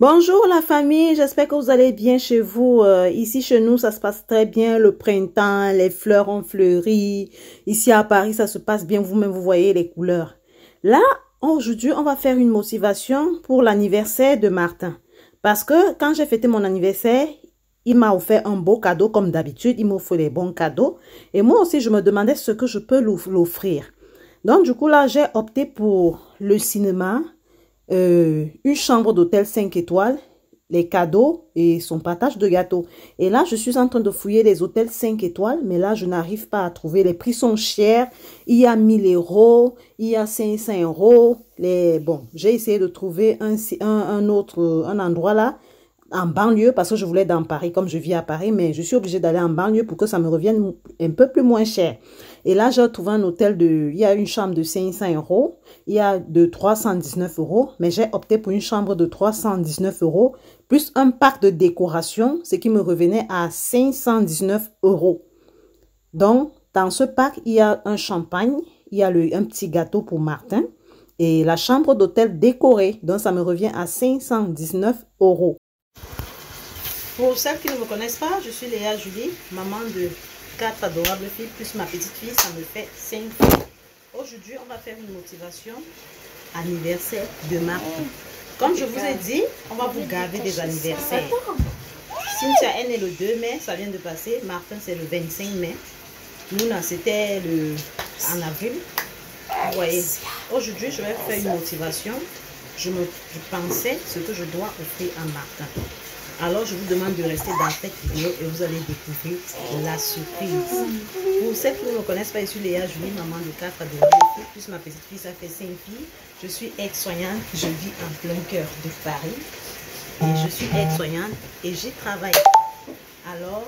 Bonjour la famille, j'espère que vous allez bien chez vous. Ici chez nous, ça se passe très bien, le printemps, les fleurs ont fleuri. Ici à Paris, ça se passe bien, vous-même vous voyez les couleurs. Là, aujourd'hui, on va faire une motivation pour l'anniversaire de Martin. Parce que quand j'ai fêté mon anniversaire, il m'a offert un beau cadeau comme d'habitude, il m'offre des bons cadeaux. Et moi aussi, je me demandais ce que je peux l'offrir. Donc du coup là, j'ai opté pour le cinéma. Une chambre d'hôtel 5 étoiles, les cadeaux et son partage de gâteaux. Et là, je suis en train de fouiller les hôtels 5 étoiles, mais là, je n'arrive pas à trouver. Les prix sont chers. Il y a 1000 euros, il y a 500 euros. Bon, j'ai essayé de trouver un endroit là, en banlieue, parce que je voulais dans Paris, comme je vis à Paris, mais je suis obligée d'aller en banlieue pour que ça me revienne un peu plus moins cher. Et là, j'ai trouvé un hôtel il y a une chambre de 500 euros, il y a de 319 euros, mais j'ai opté pour une chambre de 319 euros, plus un pack de décoration, ce qui me revenait à 519 euros. Donc, dans ce pack, il y a un champagne, il y a un petit gâteau pour Martin, et la chambre d'hôtel décorée, donc ça me revient à 519 euros. Pour celles qui ne me connaissent pas, je suis Léa Julie, maman de 4 adorables filles, plus ma petite fille, ça me fait 5 filles. Aujourd'hui, on va faire une motivation anniversaire de Martin. Comme je vous ai dit, on va vous garder des anniversaires. Cynthia est née le 2 mai, ça vient de passer. Martin, c'est le 25 mai. Nous, c'était en avril. Vous voyez, aujourd'hui, je vais faire une motivation. Je pensais ce que je dois offrir à Martin. Alors, je vous demande de rester dans cette vidéo et vous allez découvrir la surprise. Pour celles qui ne me connaissent pas, je suis Léa Julie, maman de 4 adorables filles, plus ma petite fille, ça fait 5 filles. Je suis aide-soignante, je vis en plein cœur de Paris. Et je suis aide-soignante et j'y travaille. Alors,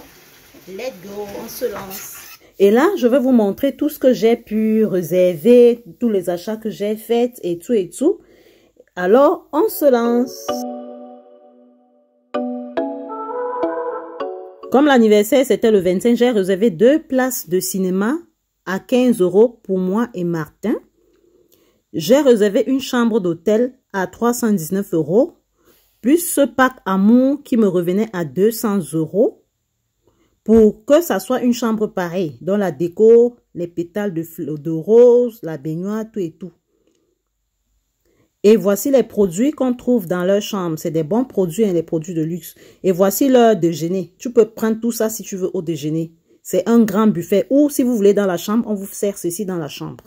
let's go, on se lance. Et là, je vais vous montrer tout ce que j'ai pu réserver, tous les achats que j'ai faits et tout et tout. Alors, on se lance. Comme l'anniversaire, c'était le 25, j'ai réservé 2 places de cinéma à 15 euros pour moi et Martin. J'ai réservé une chambre d'hôtel à 319 euros, plus ce pack amour qui me revenait à 200 euros, pour que ça soit une chambre pareille, dans la déco, les pétales de rose, la baignoire, tout et tout. Et voici les produits qu'on trouve dans leur chambre. C'est des bons produits, hein, les produits de luxe. Et voici leur déjeuner. Tu peux prendre tout ça si tu veux au déjeuner. C'est un grand buffet. Ou si vous voulez dans la chambre, on vous sert ceci dans la chambre.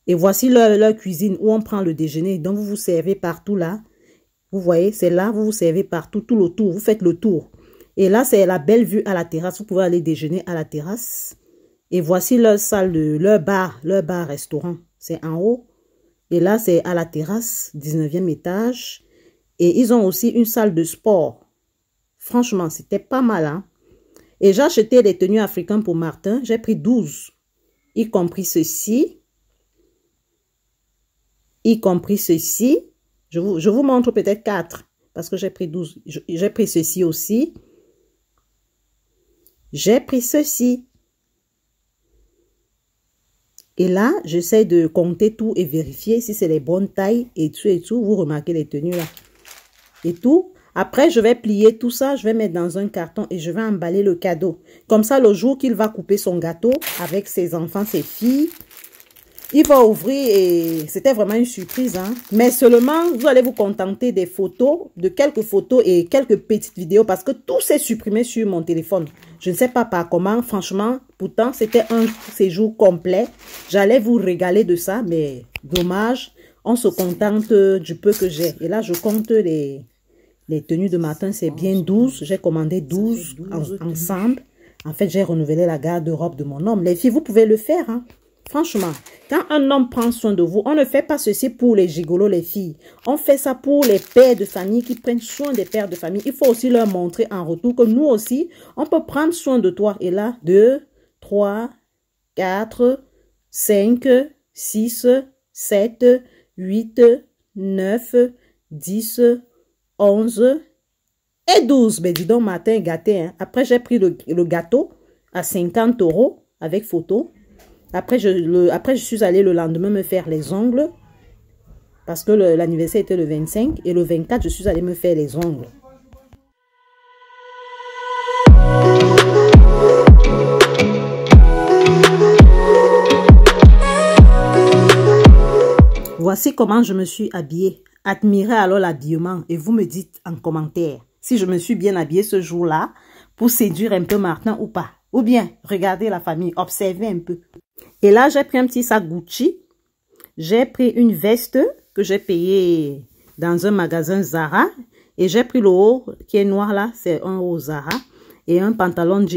Et voici leur cuisine où on prend le déjeuner. Donc vous vous servez partout là. Vous voyez, c'est là, vous vous servez partout, tout le tour. Vous faites le tour. Et là, c'est la belle vue à la terrasse. Vous pouvez aller déjeuner à la terrasse. Et voici leur salle, leur bar restaurant. C'est en haut. Et là, c'est à la terrasse, 19e étage. Et ils ont aussi une salle de sport. Franchement, c'était pas mal, hein. Et j'ai acheté des tenues africaines pour Martin. J'ai pris 12. Y compris ceci. Y compris ceci. Je vous montre peut-être 4. Parce que j'ai pris 12. J'ai pris ceci aussi. J'ai pris ceci. Et là, j'essaie de compter tout et vérifier si c'est les bonnes tailles et tout et tout. Vous remarquez les tenues là. Et tout. Après, je vais plier tout ça. Je vais mettre dans un carton et je vais emballer le cadeau. Comme ça, le jour qu'il va couper son gâteau avec ses enfants, ses filles, il va ouvrir et c'était vraiment une surprise, hein. Mais seulement, vous allez vous contenter des photos, de quelques photos et quelques petites vidéos parce que tout s'est supprimé sur mon téléphone. Je ne sais pas par comment, franchement, pourtant c'était un séjour complet. J'allais vous régaler de ça, mais dommage, on se contente du peu que j'ai. Et là, je compte les tenues de Martin, c'est bien 12. J'ai commandé 12 ensemble. En fait, j'ai renouvelé la garde-robe de mon homme. Les filles, vous pouvez le faire, hein. Franchement, quand un homme prend soin de vous, on ne fait pas ceci pour les gigolos, les filles. On fait ça pour les pères de famille qui prennent soin des pères de famille. Il faut aussi leur montrer en retour que nous aussi, on peut prendre soin de toi. Et là, 2, 3, 4, 5, 6, 7, 8, 9, 10, 11 et 12. Ben dis donc, Martin est gâté, hein. Après, j'ai pris le gâteau à 50 euros avec photo. Après, je suis allée le lendemain me faire les ongles. Parce que l'anniversaire était le 25 et le 24, je suis allée me faire les ongles. Voici comment je me suis habillée. Admirez alors l'habillement et vous me dites en commentaire si je me suis bien habillée ce jour-là pour séduire un peu Martin ou pas. Ou bien, regardez la famille, observez un peu. Et là, j'ai pris un petit sac Gucci. J'ai pris une veste que j'ai payée dans un magasin Zara. Et j'ai pris le haut qui est noir là, c'est un haut Zara. Et un pantalon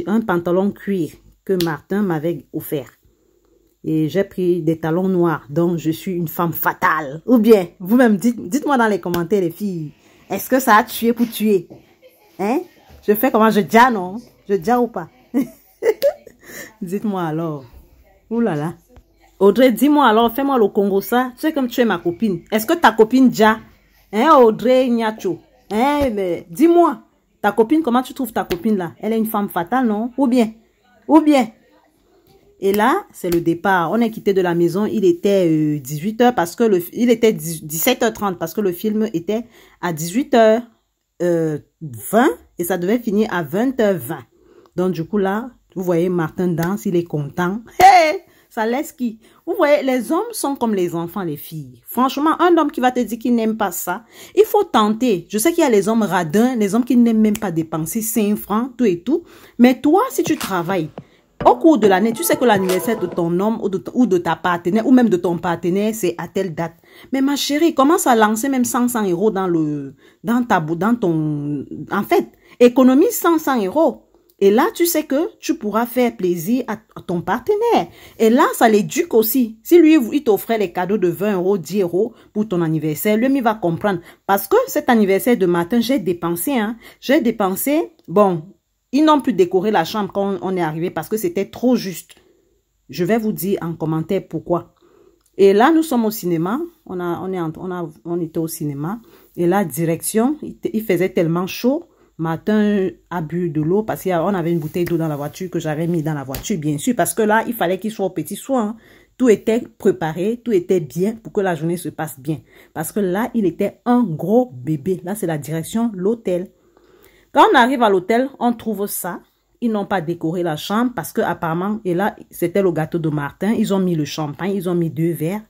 cuir que Martin m'avait offert. Et j'ai pris des talons noirs, donc je suis une femme fatale. Ou bien, vous-même, dites-moi dans les commentaires, les filles, est-ce que ça a tué pour tuer? Hein? Je fais comment? Je dis non? Je dis ou pas? Dites-moi alors. Ouh là là. Audrey, dis-moi alors, fais-moi le Congo ça. Tu sais comme tu es ma copine. Est-ce que ta copine Dja? Hein, Audrey Nyacho? Hein, dis-moi. Ta copine, comment tu trouves ta copine là? Elle est une femme fatale, non? Ou bien? Ou bien? Et là, c'est le départ. On est quitté de la maison. Il était 18h parce que il était 17h30 parce que le film était à 18h20 et ça devait finir à 20h20. Donc, du coup, là, vous voyez, Martin danse, il est content. Hey! Ça laisse qui? Vous voyez, les hommes sont comme les enfants, les filles. Franchement, un homme qui va te dire qu'il n'aime pas ça, il faut tenter. Je sais qu'il y a les hommes radins, les hommes qui n'aiment même pas dépenser 5 francs, tout et tout. Mais toi, si tu travailles, au cours de l'année, tu sais que l'anniversaire de ton homme ou de ta partenaire ou même de ton partenaire, c'est à telle date. Mais ma chérie, commence à lancer même 100 € en fait, économise 100 € Et là, tu sais que tu pourras faire plaisir à ton partenaire. Et là, ça l'éduque aussi. Si lui, il t'offrait les cadeaux de 20 €, 10 € pour ton anniversaire, lui, il va comprendre. Parce que cet anniversaire de matin, j'ai dépensé, hein. J'ai dépensé, bon, ils n'ont plus décoré la chambre quand on est arrivé parce que c'était trop juste. Je vais vous dire en commentaire pourquoi. Et là, nous sommes au cinéma. On était au cinéma. Et là, direction, il faisait tellement chaud. Martin a bu de l'eau parce qu'on avait une bouteille d'eau dans la voiture que j'avais mis dans la voiture, bien sûr. Parce que là, il fallait qu'il soit au petit soin. Tout était préparé, tout était bien pour que la journée se passe bien. Parce que là, il était un gros bébé. Là, c'est la direction, l'hôtel. Quand on arrive à l'hôtel, on trouve ça. Ils n'ont pas décoré la chambre parce que apparemment, et là, c'était le gâteau de Martin. Ils ont mis le champagne, ils ont mis 2 verres.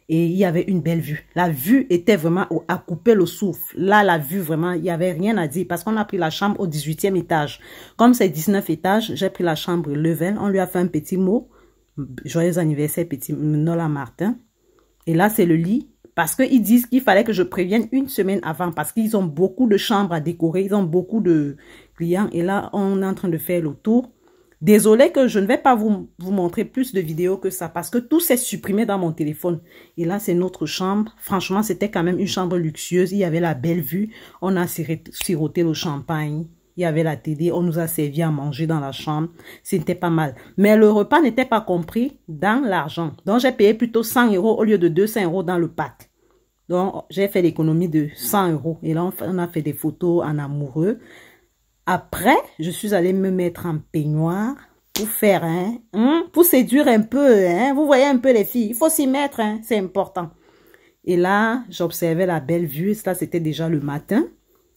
Et il y avait une belle vue. La vue était vraiment à couper le souffle. Là, la vue, vraiment, il n'y avait rien à dire. Parce qu'on a pris la chambre au 18e étage. Comme c'est 19 étages, j'ai pris la chambre level. On lui a fait un petit mot. Joyeux anniversaire, petit Nola Martin. Et là, c'est le lit. Parce qu'ils disent qu'il fallait que je prévienne une semaine avant. Parce qu'ils ont beaucoup de chambres à décorer. Ils ont beaucoup de clients. Et là, on est en train de faire le tour. Désolée que je ne vais pas vous montrer plus de vidéos que ça parce que tout s'est supprimé dans mon téléphone. Et là, c'est notre chambre. Franchement, c'était quand même une chambre luxueuse. Il y avait la belle vue. On a siroté le champagne. Il y avait la télé. On nous a servi à manger dans la chambre. C'était pas mal. Mais le repas n'était pas compris dans l'argent. Donc, j'ai payé plutôt 100 € au lieu de 200 € dans le pack. Donc, j'ai fait l'économie de 100 €. Et là, on a fait des photos en amoureux. Après, je suis allée me mettre en peignoir pour faire, pour séduire un peu, vous voyez un peu les filles, il faut s'y mettre, c'est important. Et là, j'observais la belle vue, ça c'était déjà le matin.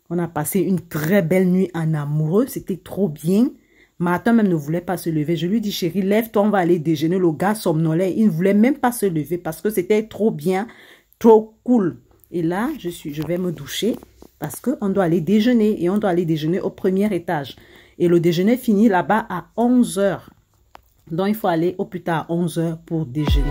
On a passé une très belle nuit en amoureux, c'était trop bien. Martin même ne voulait pas se lever. Je lui dis, chérie, lève-toi, on va aller déjeuner. Le gars somnolait, il ne voulait même pas se lever parce que c'était trop bien, trop cool. Et là, je vais me doucher. Parce qu'on doit aller déjeuner et on doit aller déjeuner au premier étage. Et le déjeuner finit là-bas à 11 h. Donc, il faut aller au plus tard à 11 h pour déjeuner.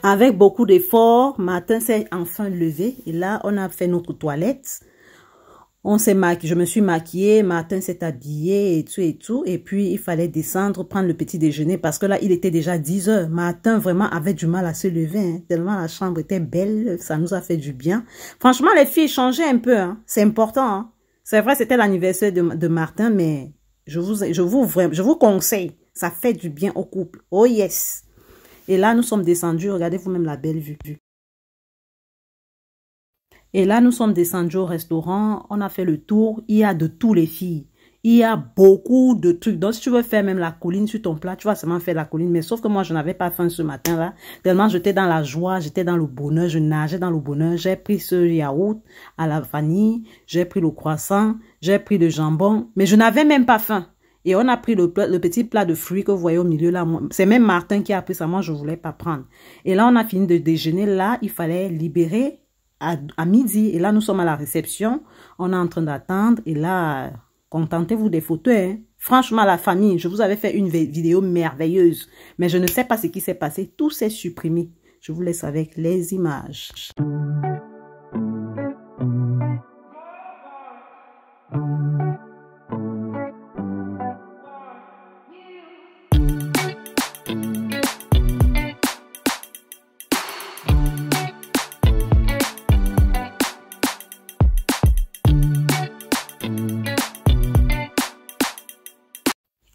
Avec beaucoup d'efforts, Martin s'est enfin levé. Et là, on a fait notre toilette. On s'est maquillé, je me suis maquillée, Martin s'est habillé et tout et tout. Et puis, il fallait descendre, prendre le petit déjeuner parce que là, il était déjà 10 h. Martin, vraiment, avait du mal à se lever. Tellement la chambre était belle, ça nous a fait du bien. Franchement, les filles, changez un peu. C'est important. C'est vrai, c'était l'anniversaire de Martin, mais je vous conseille. Ça fait du bien au couple. Oh yes. Et là, nous sommes descendus. Regardez vous-même la belle vue. Et là, nous sommes descendus au restaurant. On a fait le tour. Il y a de tous les filles. Il y a beaucoup de trucs. Donc, si tu veux faire même la colline sur ton plat, tu vas seulement faire la colline. Mais sauf que moi, je n'avais pas faim ce matin-là. Tellement j'étais dans la joie, j'étais dans le bonheur, je nageais dans le bonheur. J'ai pris ce yaourt à la vanille, j'ai pris le croissant, j'ai pris le jambon. Mais je n'avais même pas faim. Et on a pris le petit plat de fruits que vous voyez au milieu là. C'est même Martin qui a pris ça. Moi, je ne voulais pas prendre. Et là, on a fini de déjeuner. Là, il fallait libérer à midi. Et là, nous sommes à la réception. On est en train d'attendre. Et là... Contentez-vous des photos, hein. Franchement, la famille, je vous avais fait une vidéo merveilleuse. Mais je ne sais pas ce qui s'est passé. Tout s'est supprimé. Je vous laisse avec les images.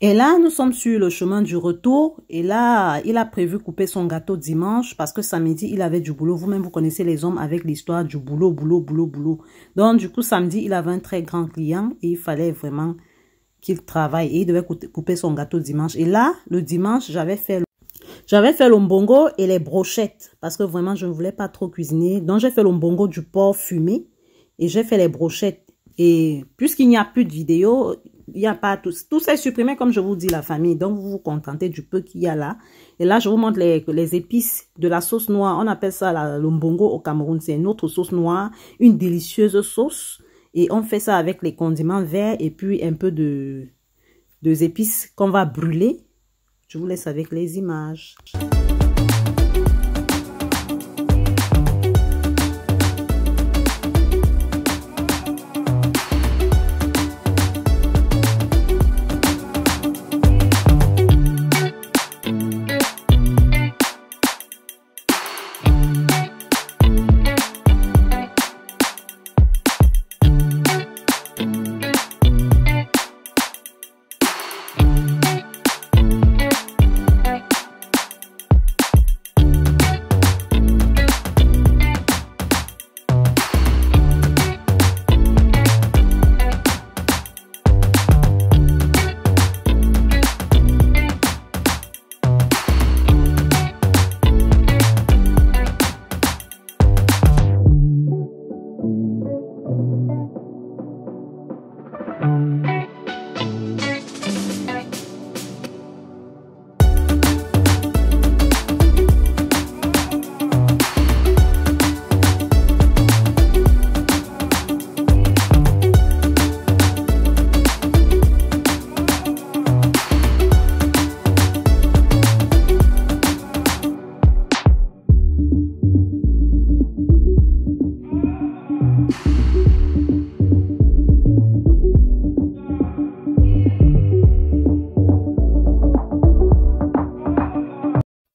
Et là, nous sommes sur le chemin du retour. Et là, il a prévu couper son gâteau dimanche parce que samedi, il avait du boulot. Vous-même, vous connaissez les hommes avec l'histoire du boulot, boulot, boulot, boulot. Donc, du coup, samedi, il avait un très grand client et il fallait vraiment qu'il travaille. Et il devait couper son gâteau dimanche. Et là, le dimanche, j'avais fait le mbongo et les brochettes parce que vraiment, je ne voulais pas trop cuisiner. Donc, j'ai fait le mbongo du porc fumé et j'ai fait les brochettes. Et puisqu'il n'y a plus de vidéo... Il n'y a pas tout s'est supprimé comme je vous dis la famille. Donc vous vous contentez du peu qu'il y a là. Et là je vous montre les épices de la sauce noire. On appelle ça le mbongo au Cameroun. C'est une autre sauce noire. Une délicieuse sauce. Et on fait ça avec les condiments verts et puis un peu de épices qu'on va brûler. Je vous laisse avec les images.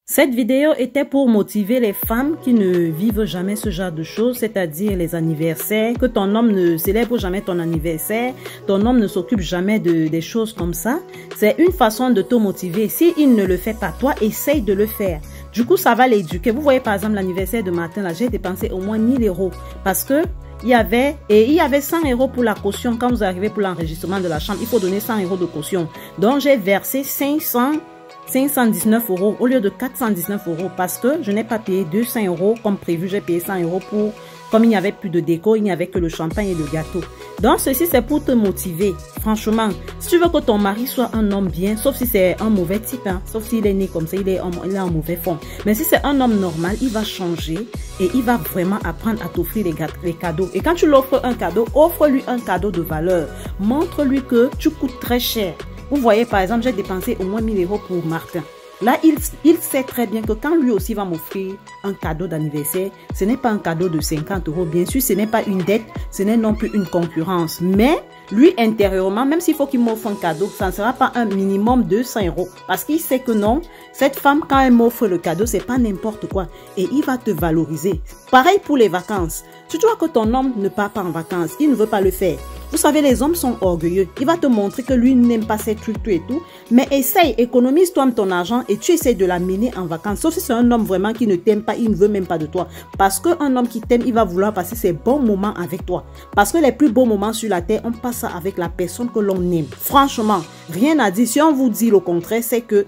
Cette vidéo était pour motiver les femmes qui ne vivent jamais ce genre de choses, c'est-à-dire les anniversaires, que ton homme ne célèbre jamais ton anniversaire, ton homme ne s'occupe jamais des choses comme ça. C'est une façon de te motiver. S'il ne le fait pas, toi, essaye de le faire. Du coup, ça va l'éduquer. Vous voyez par exemple l'anniversaire de Martin, là, j'ai dépensé au moins 1000 € parce que il y avait 100 € pour la caution. Quand vous arrivez pour l'enregistrement de la chambre, il faut donner 100 € de caution. Donc, j'ai versé 519 € au lieu de 419 € parce que je n'ai pas payé 200 € comme prévu. J'ai payé 100 € pour, comme il n'y avait plus de déco, il n'y avait que le champagne et le gâteau. Donc ceci c'est pour te motiver. Franchement, si tu veux que ton mari soit un homme bien, sauf si c'est un mauvais type, hein, sauf s'il est né comme ça, il est en mauvais fond. Mais si c'est un homme normal, il va changer et il va vraiment apprendre à t'offrir les cadeaux. Et quand tu l'offres un cadeau, offre-lui un cadeau de valeur. Montre-lui que tu coûtes très cher. Vous voyez, par exemple, j'ai dépensé au moins 1000 € pour Martin. Là, il sait très bien que quand lui aussi va m'offrir un cadeau d'anniversaire, ce n'est pas un cadeau de 50 €. Bien sûr, ce n'est pas une dette, ce n'est non plus une concurrence. Mais lui, intérieurement, même s'il faut qu'il m'offre un cadeau, ça ne sera pas un minimum de 100 €. Parce qu'il sait que non, cette femme, quand elle m'offre le cadeau, c'est pas n'importe quoi. Et il va te valoriser. Pareil pour les vacances. Si tu vois que ton homme ne part pas en vacances, il ne veut pas le faire. Vous savez, les hommes sont orgueilleux. Il va te montrer que lui n'aime pas ces trucs, tout et tout. Mais essaye, économise toi ton argent et tu essayes de l'amener en vacances. Sauf si c'est un homme vraiment qui ne t'aime pas, il ne veut même pas de toi. Parce qu'un homme qui t'aime, il va vouloir passer ses bons moments avec toi. Parce que les plus beaux moments sur la terre, on passe ça avec la personne que l'on aime. Franchement, rien à dire. Si on vous dit le contraire, c'est que...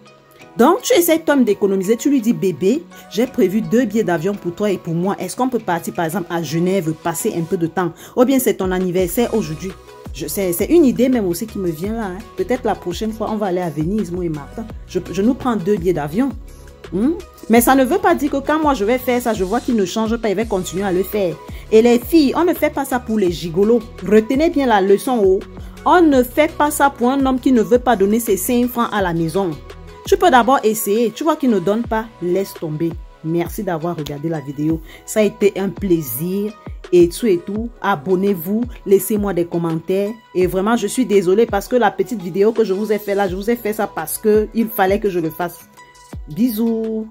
Donc, tu essaies, Tom, d'économiser. Tu lui dis, bébé, j'ai prévu 2 billets d'avion pour toi et pour moi. Est-ce qu'on peut partir, par exemple, à Genève, passer un peu de temps? Ou bien c'est ton anniversaire aujourd'hui? C'est une idée même aussi qui me vient là. Hein. Peut-être la prochaine fois, on va aller à Venise, moi et Martin. Je nous prends 2 billets d'avion. Mais ça ne veut pas dire que quand moi je vais faire ça, je vois qu'il ne change pas, il va continuer à le faire. Et les filles, on ne fait pas ça pour les gigolos. Retenez bien la leçon haut. On ne fait pas ça pour un homme qui ne veut pas donner ses 5 francs à la maison. Tu peux d'abord essayer. Tu vois qu'il ne donne pas, laisse tomber. Merci d'avoir regardé la vidéo. Ça a été un plaisir. Et tout. Abonnez-vous. Laissez-moi des commentaires. Et vraiment, je suis désolée parce que la petite vidéo que je vous ai fait là, je vous ai fait ça parce qu'il fallait que je le fasse. Bisous.